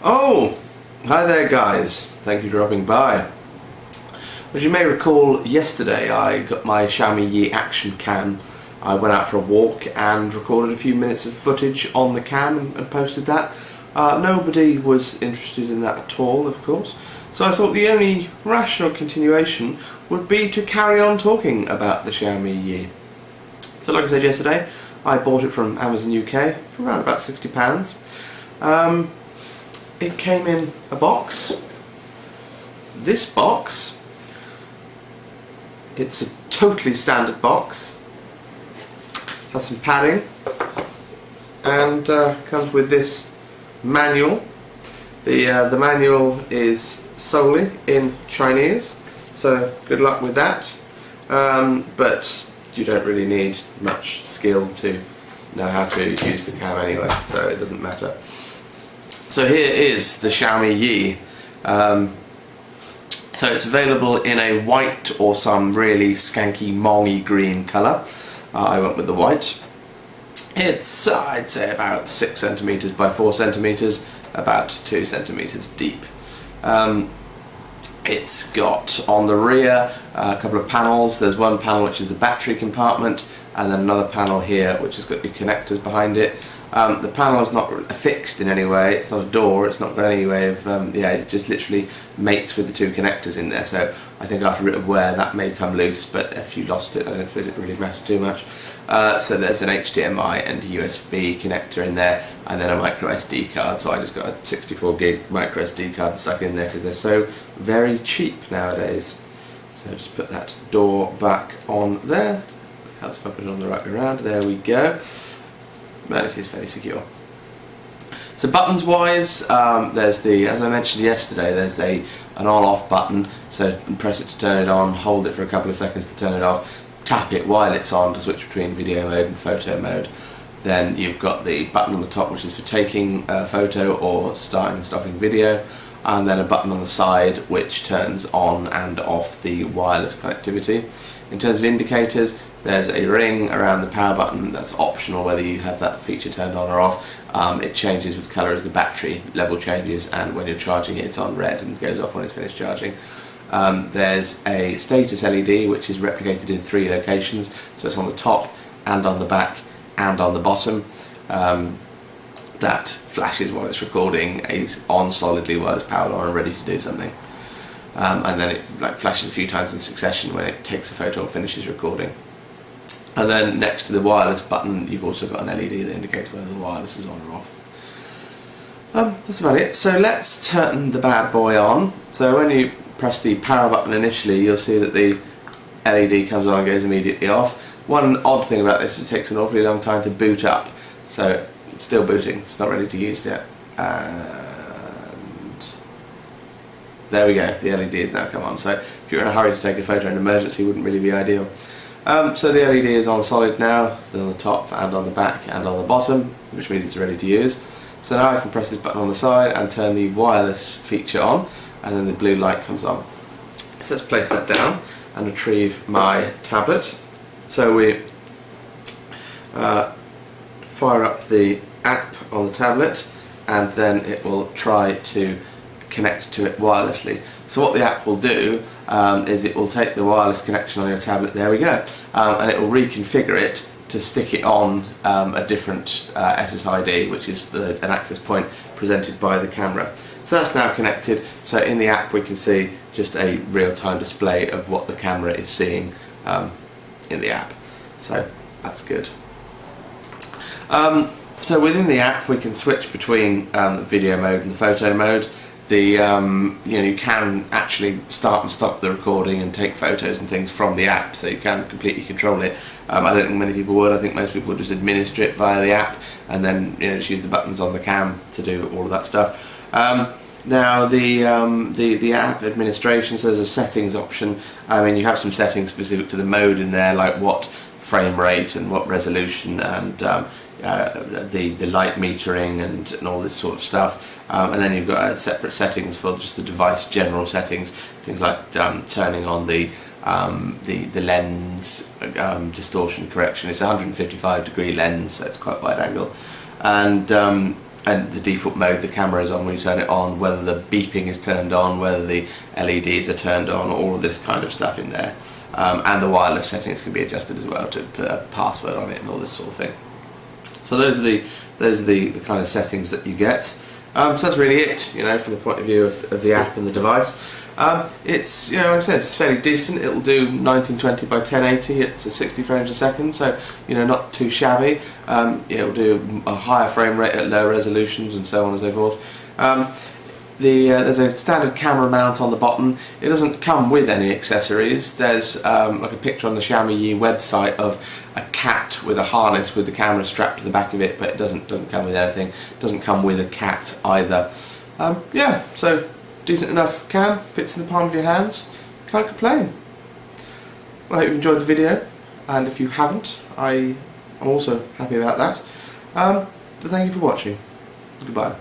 Oh, hi there guys, thank you for dropping by. As you may recall, yesterday I got my Xiaomi Yi action cam. I went out for a walk and recorded a few minutes of footage on the cam and posted that. Nobody was interested in that at all, of course, so I thought the only rational continuation would be to carry on talking about the Xiaomi Yi. So like I said yesterday, I bought it from Amazon UK for around about £60. It came in a box. This box, it's a totally standard box, has some padding and comes with this manual. The manual is solely in Chinese, so good luck with that, but you don't really need much skill to know how to use the cam anyway, so it doesn't matter. So here is the Xiaomi Yi. So it's available in a white or some really skanky mongy green colour. I went with the white. It's, I'd say, about 6 centimetres by 4 centimetres, about 2 centimetres deep. It's got on the rear a couple of panels. There's one panel which is the battery compartment, and then another panel here which has got your connectors behind it. The panel is not fixed in any way, it's not a door, it's not got any way of, it just literally mates with the two connectors in there, so I think after a bit of wear that may come loose, but if you lost it I don't suppose it really matters too much. So there's an HDMI and USB connector in there, and then a micro SD card, so I just got a 64 gig micro SD card stuck in there because they're so very cheap nowadays. So just put that door back on there, helps if I put it on the right way around, there we go. This is fairly secure. So buttons wise, there's the, as I mentioned yesterday, there's an on-off button, so press it to turn it on, hold it for a couple of seconds to turn it off, tap it while it's on to switch between video mode and photo mode. Then you've got the button on the top which is for taking a photo or starting and stopping video, and then a button on the side which turns on and off the wireless connectivity. In terms of indicators, there's a ring around the power button that's optional whether you have that feature turned on or off. It changes with colour as the battery level changes, and when you're charging it, it's on red and goes off when it's finished charging. There's a status LED which is replicated in 3 locations, so it's on the top and on the back and on the bottom. That flashes while it's recording, is on solidly while it's powered on and ready to do something. And then it flashes a few times in succession when it takes a photo or finishes recording. And then next to the wireless button you've also got an LED that indicates whether the wireless is on or off. That's about it. So let's turn the bad boy on. So when you press the power button initially, you'll see that the LED comes on and goes immediately off. One odd thing about this is it takes an awfully long time to boot up. So it's still booting, it's not ready to use yet. There we go, the LED has now come on, so if you're in a hurry to take a photo in an emergency, it wouldn't really be ideal. So the LED is on solid now, it's on the top and on the back and on the bottom, which means it's ready to use. So now I can press this button on the side and turn the wireless feature on, and then the blue light comes on. So let's place that down and retrieve my tablet. So we fire up the app on the tablet, and then it will try to connect to it wirelessly. So what the app will do is it will take the wireless connection on your tablet, there we go, and it will reconfigure it to stick it on a different SSID, which is an access point presented by the camera. So that's now connected, so in the app we can see just a real-time display of what the camera is seeing in the app. So that's good. So within the app we can switch between the video mode and the photo mode. You can actually start and stop the recording and take photos and things from the app, so you can completely control it. I don't think many people would. I think most people would just administer it via the app and then just use the buttons on the cam to do all of that stuff. Now the app administration, so there's a settings option. I mean, you have some settings specific to the mode in there, like what frame rate and what resolution and the light metering and all this sort of stuff, and then you've got separate settings for just the device general settings, things like turning on the lens distortion correction. It's a 155-degree lens, so it's quite wide angle, and and the default mode the camera is on when you turn it on, whether the beeping is turned on, whether the LEDs are turned on, all of this kind of stuff in there. And the wireless settings can be adjusted as well, to put a password on it and all this sort of thing. So those are the kind of settings that you get. So that's really it, you know, from the point of view of the app and the device. It's, you know, like I said, it's fairly decent. It'll do 1920 by 1080 at 60 frames a second, so, you know, not too shabby. It'll do a higher frame rate at lower resolutions and so on and so forth. There's a standard camera mount on the bottom. It doesn't come with any accessories. There's like a picture on the Xiaomi Yi website of a cat with a harness with the camera strapped to the back of it, but it doesn't come with anything. It doesn't come with a cat either. Yeah, so decent enough cam, fits in the palm of your hands. Can't complain. Well, I hope you've enjoyed the video, and if you haven't, I'm also happy about that. But thank you for watching. Goodbye.